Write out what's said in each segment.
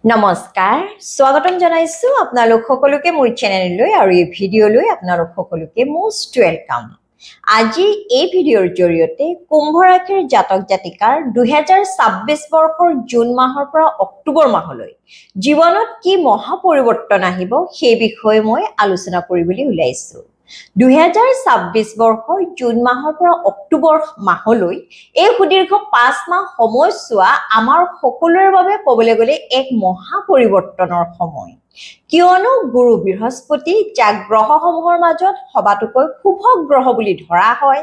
নমস্কাৰ স্বাগতম জনাইছো আপোনালোক সকলোকে মোৰ চেনেললৈ আৰু এই ভিডিঅ'লৈ আপোনালোক সকলোকে মোষ্ট ওয়েলকাম। আজি এই ভিডিঅ'ৰ জৰিয়তে কুম্ভ ৰাশিৰ জাতক জাতিকাৰ 2026 বৰ্ষৰ জুন মাহৰ পৰা অক্টোবৰ মাহলৈ জীৱনত কি মহা পৰিৱৰ্তন আহিব সেই বিষয়ে মই আলোচনা কৰিবলৈ ওলাইছো। 2026 বৰ্ষৰ জুন মাহৰ পৰা অক্টোবৰ মাহলৈ এই সুদীৰ্ঘ 5 মাহ সময়ছোৱা আমাৰ সকলোৰে বাবে ক'বলৈ গ'লে এক মহা পৰিৱৰ্তনৰ সময়। কিয়নো গুৰু বৃহস্পতি যাক গ্ৰহসমূহৰ মাজত সবাতোকৈ শুভ গ্ৰহ বুলি ধৰা হয়,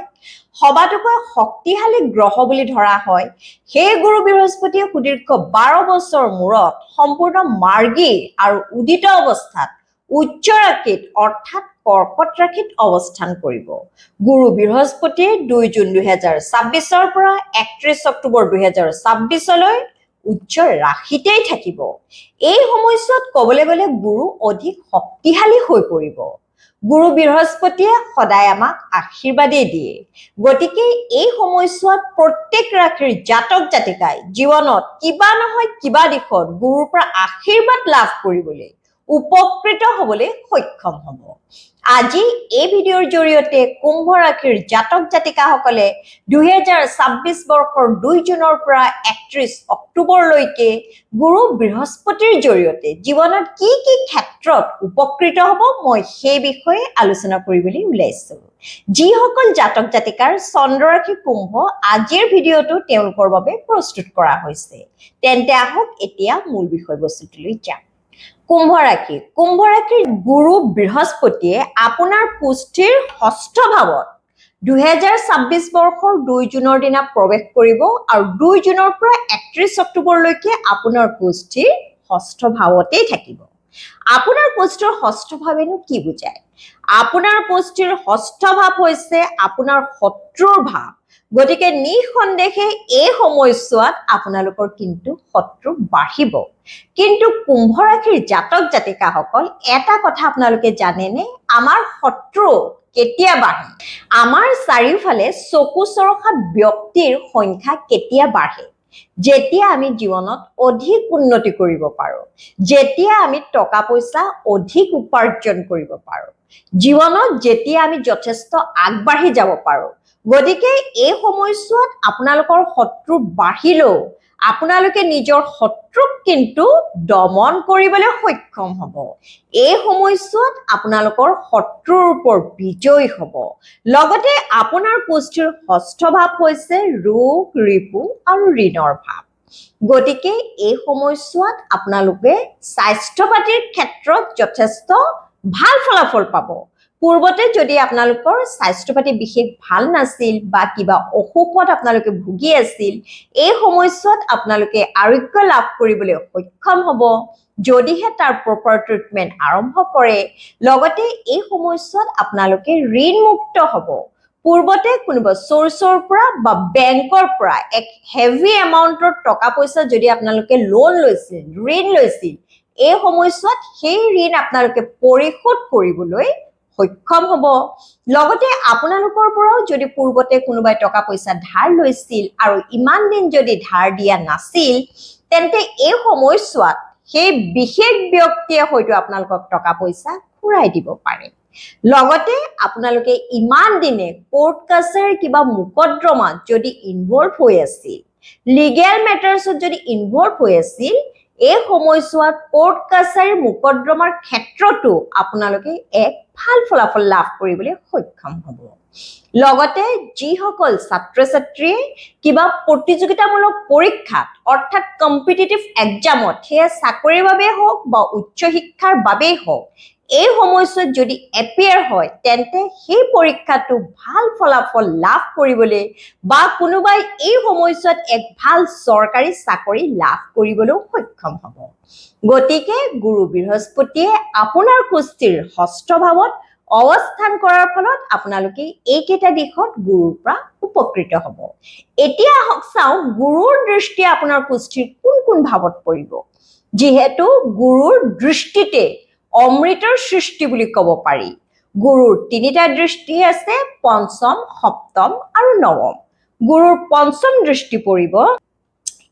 সবাতোকৈ শক্তিশালী গ্ৰহ বুলি ধৰা হয়, সেই গুৰু বৃহস্পতিয়ে সুদীৰ্ঘ 12 বছৰ মূৰত সম্পূৰ্ণ মাৰ্গী আৰু উদিত অৱস্থাত উচ্চ ৰাশিত অৰ্থাৎ কৰ্কট ৰাশিত অৱস্থান কৰিব। গুৰু বৃহস্পতিয়ে 2 জুন 2026 পৰা 31 অক্টোবৰ 2026লৈ উচ্চ ৰাশিতেই থাকিব। এই সময়ছোৱাত ক'বলৈ গ'লে গুৰু অধিক শক্তিশালী হৈ পৰিব। গুৰু বৃহস্পতিয়ে সদায় আমাক আশীৰ্বাদেই দিয়ে। গতিকে এই সময়ছোৱাত প্ৰত্যেক ৰাশিৰ জাতক জাতিকাই জীৱনত কিবা নহয় কিবা দিশত গুৰুৰ পৰা আশীৰ্বাদ লাভ কৰিবলৈ উপকৃত হ'বলৈ সক্ষম হ'ব। আজি এই ভিডিঅ'ৰ জৰিয়তে কুম্ভ ৰাশিৰ জাতক জাতিকাসকলে 2026 বৰ্ষৰ 2 জুনৰ পৰা 31 অক্টোবৰলৈকে গুৰু বৃহস্পতিৰ জৰিয়তে জীৱনত কি কি ক্ষেত্ৰত উপকৃত হ'ব মই সেই বিষয়ে আলোচনা কৰিবলৈ ওলাইছো। যিসকল জাতক জাতিকাৰ চন্দ্ৰ ৰাশি কুম্ভ আজিৰ ভিডিঅ'টো তেওঁলোকৰ বাবে প্ৰস্তুত কৰা হৈছে, তেন্তে আহক এতিয়া মূল বিষয়বস্তুটোলৈ যাম। কুম্ভ ৰাশিৰ গুৰু বৃহস্পতিয়ে আপোনাৰ কুষ্ঠিৰ ষষ্ঠ ভাৱত 2026 বৰ্ষৰ 2 জুনৰ দিনা প্ৰৱেশ কৰিব আৰু 2 জুনৰ পৰা 31 অক্টোবৰলৈকে আপোনাৰ কুষ্ঠিৰ ষষ্ঠ ভাৱতেই থাকিব। আপোনাৰ কুষ্ঠিৰ ষষ্ঠ ভাৱেনো কি বুজায়? আপোনাৰ কুষ্ঠিৰ ষষ্ঠ ভাৱ হৈছে আপোনাৰ শত্ৰুৰ ভাৱ। গতিকে নিঃসন্দেহে এই সময়ছোৱাত আপোনালোকৰ কিন্তু শত্ৰু বাঢ়িব। কিন্তু কুম্ভ ৰাশিৰ জাতক জাতিকাসকল এটা কথা আপোনালোকে জানেনে? আমাৰ শত্ৰু কেতিয়া বাঢ়ে? আমাৰ চাৰিওফালে চকু চৰহা ব্যক্তিৰ সংখ্যা কেতিয়া বাঢ়ে? যেতিয়া আমি জীৱনত অধিক উন্নতি কৰিব পাৰোঁ, যেতিয়া আমি টকা পইচা অধিক উপাৰ্জন কৰিব পাৰোঁ, জীৱনত যেতিয়া আমি যথেষ্ট আগবাঢ়ি যাব পাৰোঁ। গতিকে এই সময়ছোৱাত আপোনালোকৰ শত্ৰু বাঢ়িলেও আপোনালোকে নিজৰ শত্ৰুক কিন্তু দমন কৰিবলৈ সক্ষম হ'ব। এই সময়ছোৱাত আপোনালোকৰ শত্ৰুৰ ওপৰত বিজয় হ'ব। লগতে আপোনাৰ কুষ্ঠিৰ ষষ্ঠ ভাৱ হৈছে ৰোগ, ৰিপু আৰু ঋণৰ ভাৱ। গতিকে এই সময়ছোৱাত আপোনালোকে স্বাস্থ্য পাতিৰ ক্ষেত্ৰত যথেষ্ট ভাল ফলাফল পাব। পূৰ্বতে যদি আপোনালোকৰ স্বাস্থ্য পাতি বিশেষ ভাল নাছিল বা কিবা অসুখত আপোনালোকে ভুগি আছিল, এই সময়ছোৱাত আপোনালোকে আৰোগ্য লাভ কৰিবলৈ সক্ষম হ'ব যদিহে তাৰ প্ৰপাৰ ট্ৰিটমেণ্ট আৰম্ভ কৰে। লগতে এই সময়ছোৱাত আপোনালোকে ঋণমুক্ত হ'ব। পূৰ্বতে কোনোবা চ'ৰ্চৰ পৰা বা বেংকৰ পৰা এক হেভি এমাউণ্টৰ টকা পইচা যদি আপোনালোকে লোন লৈছিল, ঋণ লৈছিল, এই সময়ছোৱাত সেই ঋণ আপোনালোকে পৰিশোধ কৰিবলৈ সক্ষম হ'ব। লগতে আপোনালোকৰ পৰাও যদি পূৰ্বতে কোনোবাই টকা পইচা ধাৰ লৈছিল আৰু ইমান দিন যদি ধাৰ দিয়া নাছিল, তেন্তে এই সময়ছোৱাত সেই বিশেষ ব্যক্তিয়ে হয়তো আপোনালোকক টকা পইচা ঘূৰাই দিব পাৰে। লগতে আপোনালোকে ইমান দিনে কোৰ্ট কাছাৰীৰ কিবা মোকদ্দমাত যদি ইনভলভ হৈ আছিল, লিগেল মেটাৰ্ছত যদি ইনভলভ হৈ আছিল, এই সময়ছোৱাত কোৰ্ট কাছাৰীৰ মোকদ্দমাৰ ক্ষেত্ৰতো আপোনালোকে এক ভাল ফলাফল লাভ কৰিবলৈ সক্ষম হ'ব। লগতে যিসকল ছাত্ৰ ছাত্ৰীয়ে কিবা প্ৰতিযোগিতামূলক পৰীক্ষাত অৰ্থাৎ কম্পিটিটিভ এক্সামত, সেয়া চাকৰিৰ বাবে হওক বা উচ্চ শিক্ষাৰ বাবেই হওক, এই সময়ছোৱাত যদি এপিয়াৰ হয়, তেন্তে সেই পৰীক্ষাটো ভাল ফলাফল লাভ কৰিবলৈ বা কোনোবাই এই সময়ছোৱাত এক ভাল চৰকাৰী চাকৰি লাভ কৰিবলৈও সক্ষম হ'ব। গতিকে গুৰু বৃহস্পতিয়ে আপোনাৰ কুষ্ঠিৰ ষষ্ঠ ভাৱত অৱস্থান কৰাৰ ফলত আপোনালোকে এইকেইটা দিশত গুৰুৰ পৰা উপকৃত হ'ব। এতিয়া আহক চাওঁ গুৰুৰ দৃষ্টি আপোনাৰ কুষ্ঠিৰ কোন কোন ভাৱত পৰিব। যিহেতু গুৰুৰ দৃষ্টিতে অমৃতৰ সৃষ্টি বুলি ক'ব পাৰি। গুৰুৰ তিনিটা দৃষ্টি আছে, পঞ্চম, সপ্তম আৰু নৱম। গুৰুৰ পঞ্চম দৃষ্টি পৰিব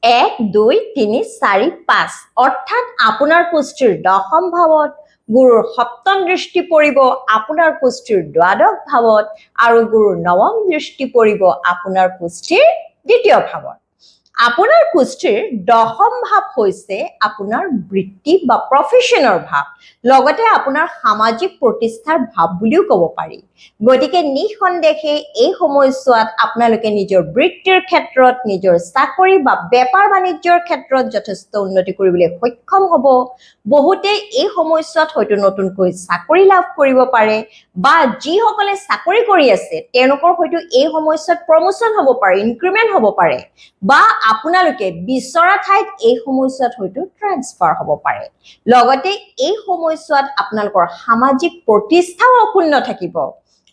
1 2 3 4 5 অৰ্থাৎ আপোনাৰ কুষ্ঠিৰ দশম ভাৱত গুৰুৰ সপ্তম দৃষ্টি পৰিব আপোনাৰ কুষ্ঠিৰ দ্বাদশ ভাৱত আৰু গুৰুৰ নৱম দৃষ্টি পৰিব আপোনাৰ কুষ্ঠিৰ দ্বিতীয় ভাৱত আপোনাৰ কুষ্ঠিৰ দশম ভাৱ হৈছে আপোনাৰ বৃত্তি বা প্ৰফেশনৰ ভাৱ লগতে আপোনাৰ সামাজিক প্ৰতিষ্ঠাৰ ভাৱ বুলিও ক'ব পাৰি গতিকে নিঃসন্দেহে এই সময়ছোৱাত আপোনালোকে নিজৰ বৃত্তিৰ ক্ষেত্ৰত নিজৰ চাকৰি বা বেপাৰ বাণিজ্যৰ ক্ষেত্ৰত যথেষ্ট উন্নতি কৰিবলৈ সক্ষম হ'ব বহুতে এই সময়ছোৱাত হয়তো নতুনকৈ চাকৰি লাভ কৰিব পাৰে বা যিসকলে চাকৰি কৰি আছে তেওঁলোকৰ হয়তো এই সময়ছোৱাত প্ৰমোচন হ'ব পাৰে ইনক্ৰিমেন্ট হ'ব পাৰে বা আপোনালোকে বিচৰা ঠাইত এই সময়ছোৱাত হয়তো ট্ৰান্সফাৰ হ'ব পাৰে লগতে এই সময়ছোৱাত আপোনালোকৰ সামাজিক প্ৰতিষ্ঠাও অক্ষুণ্ণ থাকিব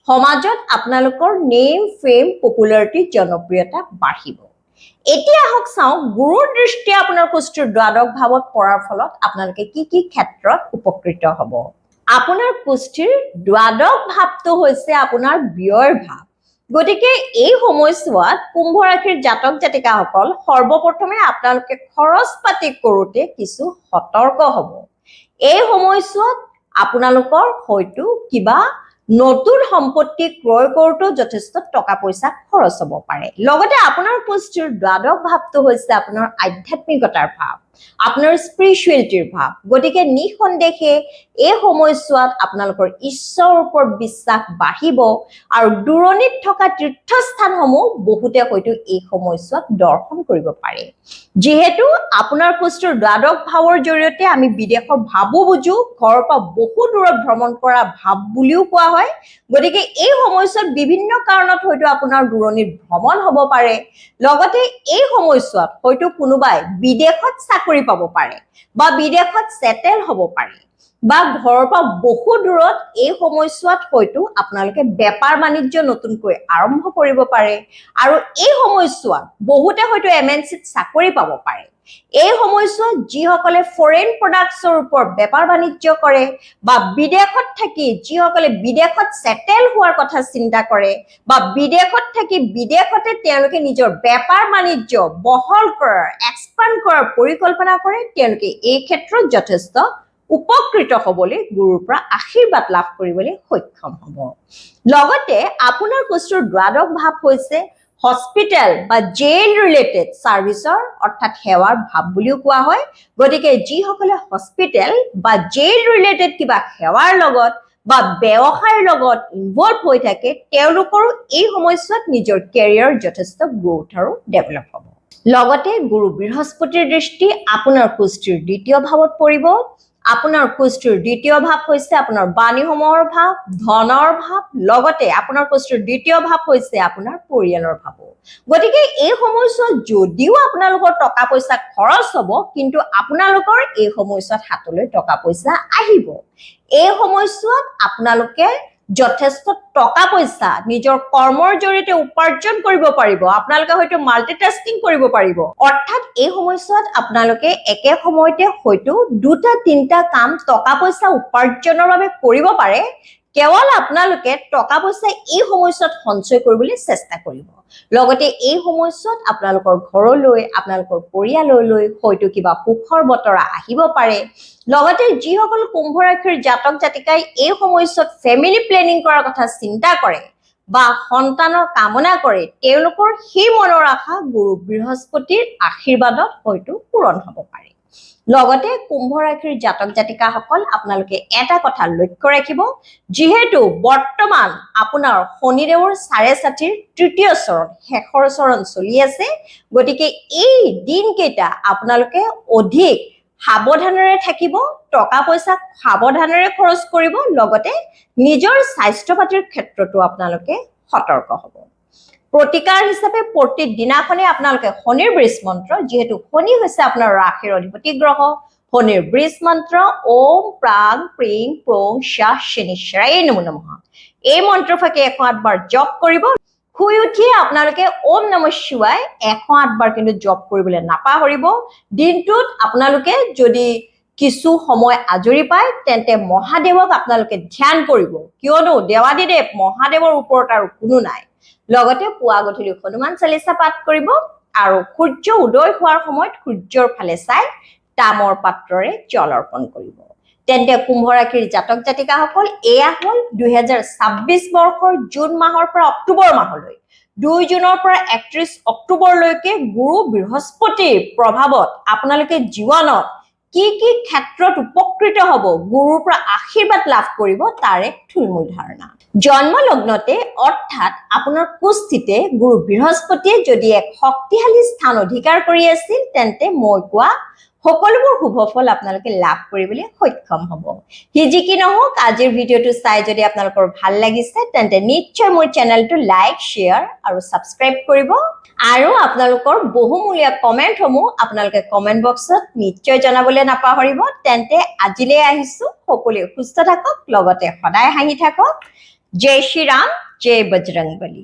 সমাজত আপোনালোকৰ নেম ফেম পপুলাৰিটি জনপ্ৰিয়তা বাঢ়িব এতিয়া আহক চাওঁ গুৰুৰ দৃষ্টি আপোনাৰ কুষ্ঠিৰ দ্বাদশ ভাৱত পৰাৰ ফলত আপোনালোকে কি কি ক্ষেত্ৰত উপকৃত হ'ব আপোনাৰ কুষ্ঠিৰ দ্বাদশ ভাৱটো হৈছে আপোনাৰ ব্যয়ৰ ভাৱ গতিকে এই সময়ছোৱাত কুম্ভ ৰাশিৰ জাতক জাতিকাসকল সৰ্বপ্ৰথমে আপোনালোকে খৰচ পাতি কৰোঁতে কিছু সতৰ্ক হ'ব এই সময়ছোৱাত আপোনালোকৰ হয়তো কিবা নতুন সম্পত্তি ক্ৰয় কৰোঁতে যথেষ্ট টকা পইচা খৰচ হ'ব পাৰে লগতে আপোনাৰ কুষ্ঠিৰ দ্বাদশ ভাৱটো হৈছে আপোনাৰ আধ্যাত্মিকতাৰ ভাৱ আপোনাৰ স্পিৰিচুৱেলিটিৰ ভাৱ গতিকে নিঃসন্দেহে এই সময়ছোৱাত আপোনালোকৰ ঈশ্বৰৰ ওপৰত বিশ্বাস বাঢ়িব আৰু দূৰণিত থকা তীৰ্থস্থানসমূহ বহুতে হয়তো এই সময়ছোৱাত দৰ্শন কৰিব পাৰে যিহেতু আপোনাৰ কুষ্ঠিৰ দ্বাদশ ভাৱৰ জৰিয়তে আমি বিদেশৰ ভাৱো বুজো ঘৰৰ পৰা বহু দূৰত ভ্ৰমণ কৰা ভাৱ বুলিও কোৱা হয় গতিকে এই সময়ছোৱাত বিভিন্ন কাৰণত হয়তো আপোনাৰ দূৰণিত ভ্ৰমণ হ'ব পাৰে লগতে এই সময়ছোৱাত হয়তো কোনোবাই বিদেশত চাকৰি পাব পাৰে বা বিদেশত সেটেল হ'ব পাৰে বা ঘৰৰ পৰা বহু দূৰত এই সময়ছোৱাত হয়তো আপোনালোকে বেপাৰ বাণিজ্য নতুনকৈ আৰম্ভ কৰিব পাৰে আৰু এই সময়ছোৱাত বহুতে হয়তো এমএনসিত চাকৰি পাব পাৰে এই সময়ছোৱাত যিসকলে ফৰেন প্ৰডাক্টছৰ ওপৰত বেপাৰ বাণিজ্য কৰে বা বিদেশত থাকি যিসকলে বিদেশত সেটেল হোৱাৰ কথা চিন্তা কৰে বা বিদেশত থাকি বিদেশতে তেওঁলোকে নিজৰ বেপাৰ বাণিজ্য বহল কৰাৰ এক্সপান্ড কৰাৰ পৰিকল্পনা কৰে তেওঁলোকে এই ক্ষেত্ৰত যথেষ্ট উপকৃত হ'বলৈ গুৰুৰ পৰা আশীৰ্বাদ লাভ কৰিবলৈ সক্ষম হ'ব লগতে আপোনাৰ কুষ্ঠিৰ দ্বাদশ ভাৱ হৈছে হস্পিটেল বা জেইল ৰিলেটেড সাৰ্ভিসৰ অৰ্থাৎ সেৱাৰ ভাৱ বুলিও কোৱা হয় গতিকে যিসকলে হস্পিটেল বা জেইল ৰিলেটেড কিবা সেৱাৰ লগত বা ব্যৱসায়ৰ লগত ইনভলভ হৈ থাকে তেওঁলোকৰো এই সময়ছোৱাত নিজৰ কেৰিয়াৰ যথেষ্ট গ্ৰোথ আৰু ডেভেলপ হ'ব লগতে গুৰু বৃহস্পতিৰ দৃষ্টি আপোনাৰ কুষ্ঠিৰ দ্বিতীয় ভাৱত পৰিব আপোনাৰ কুষ্ঠিৰ দ্বিতীয় ভাৱ হৈছে আপোনাৰ বাণীসমূহৰ ভাৱ ধনৰ ভাৱ লগতে আপোনাৰ কুষ্ঠিৰ দ্বিতীয় ভাৱ হৈছে আপোনাৰ পৰিয়ালৰ ভাৱ গতিকে এই সময়ছোৱাত যদিও আপোনালোকৰ টকা পইচা খৰচ হ'ব কিন্তু আপোনালোকৰ এই সময়ছোৱাত হাতলৈ টকা পইচা আহিব এই সময়ছোৱাত আপোনালোকে যথেষ্ট টকা পইচা নিজৰ কৰ্মৰ জৰিয়তে উপাৰ্জন কৰিব পাৰিব আপোনালোকে হয়তো মাল্টিটাস্কিং কৰিব পাৰিব অৰ্থাৎ এই সময়ছোৱাত আপোনালোকে একে সময়তে হয়তো দুটা তিনটা কাম টকা পইচা উপাৰ্জনৰ বাবে কৰিব পাৰে কেৱল আপোনালোকে টকা পইচা এই সময়ছোৱাত সঞ্চয় কৰিবলৈ চেষ্টা কৰিব লগতে এই সময়ছোৱাত আপোনালোকৰ ঘৰলৈ আপোনালোকৰ পৰিয়াললৈ হয়তো কিবা সুখৰ বতৰা আহিব পাৰে লগতে যিসকল কুম্ভ ৰাশিৰ জাতক জাতিকাই এই সময়ছোৱাত ফেমিলি প্লেনিং কৰাৰ কথা চিন্তা কৰে বা সন্তানৰ কামনা কৰে তেওঁলোকৰ সেই মনৰ আশা গুৰু বৃহস্পতিৰ আশীৰ্বাদত হয়তো পূৰণ হ'ব পাৰে লগতে কুম্ভ ৰাশিৰ জাতক জাতিকাসকল আপোনালোকে এটা কথা লক্ষ্য ৰাখিব যেহেতু বৰ্তমান আপোনাৰ শনিদেৱৰ ৬৬ৰ তৃতীয় চৰণ শেষৰ চৰণ চলি আছে গতিকে এই দিনকেইটা আপোনালোকে অধিক সাৱধানেৰে থাকিব টকা পইচা সাৱধানেৰে খৰচ কৰিব লগতে নিজৰ স্বাস্থ্য পাতিৰ ক্ষেত্ৰতো আপোনালোকে সতৰ্ক হ'ব প্ৰতিকাৰ হিচাপে প্ৰতিদিনাখনে আপোনালোকে শনিৰ বৃষ মন্ত্ৰ যেহেতু শনি হৈছে আপোনাৰ ৰাশিৰ অধিপতি গ্ৰহ শনিৰ বৃষ মন্ত্ৰ ওম প্ৰাং প্ৰিং প্ৰং শাহ শনিশ্চৰায় নমঃ এই মন্ত্ৰফাকে 108 বাৰ জপ কৰিব শুই উঠিয়ে আপোনালোকে ওম নমঃ শিৱায় 108 বাৰ কিন্তু জপ কৰিবলৈ নাপাহৰিব দিনটোত আপোনালোকে যদি কিছু সময় আজৰি পায় তেন্তে মহাদেৱক আপোনালোকে ধ্যান কৰিব কিয়নো দেৱাদিদেৱ মহাদেৱৰ ওপৰত আৰু কোনো নাই লগতে পুৱা গধূলি হনুমান চালিসা পাঠ কৰিব আৰু সূৰ্য উদয় হোৱাৰ সময়ত সূৰ্যৰ ফালে চাই তামৰ পাত্ৰৰে জল অৰ্পণ কৰিব তেন্তে কুম্ভ ৰাশিৰ জাতক জাতিকাসকল এয়া হল 2026 বৰ্ষৰ জুন মাহৰ পৰা অক্টোবৰ মাহলৈ 2 জুনৰ পৰা 31 অক্টোবৰলৈকে গুৰু বৃহস্পতিৰ প্ৰভাৱত আপোনালোকে জীৱনত কি কি ক্ষেত্ৰত উপকৃত হ'ব গুৰুৰ পৰা আশীৰ্বাদ লাভ কৰিব তাৰে থুলমূল ধাৰণা জন্ম লগ্নতে অৰ্থাৎ আপোনাৰ কুস্থিতে গুৰু বৃহস্পতিয়ে যদি এক শক্তিশালী স্থান অধিকাৰ কৰি আছিল তেন্তে মই কোৱা সকলোবোৰ শুভ ফল আপোনালোকে লাভ কৰিবলৈ সক্ষম হ'ব যি কি নহওক আজিৰ ভিডিঅটো চাই যদি আপোনালোকৰ ভাল লাগিছে তেন্তে নিশ্চয় মোৰ চেনেলটো লাইক শেয়াৰ আৰু সাবস্ক্ৰাইব কৰিব আৰু আপোনালোকৰ বহুমূলীয়া কমেন্টসমূহ আপোনালোকে কমেন্ট বক্সত নিশ্চয় জনাবলৈ নাপাহৰিব তেন্তে আজিলৈ আহিছো সকলোৱে সুস্থ থাকক লগতে সদায় হাঁহি থাকক জয় শ্ৰী ৰাম জয় বজৰংবলী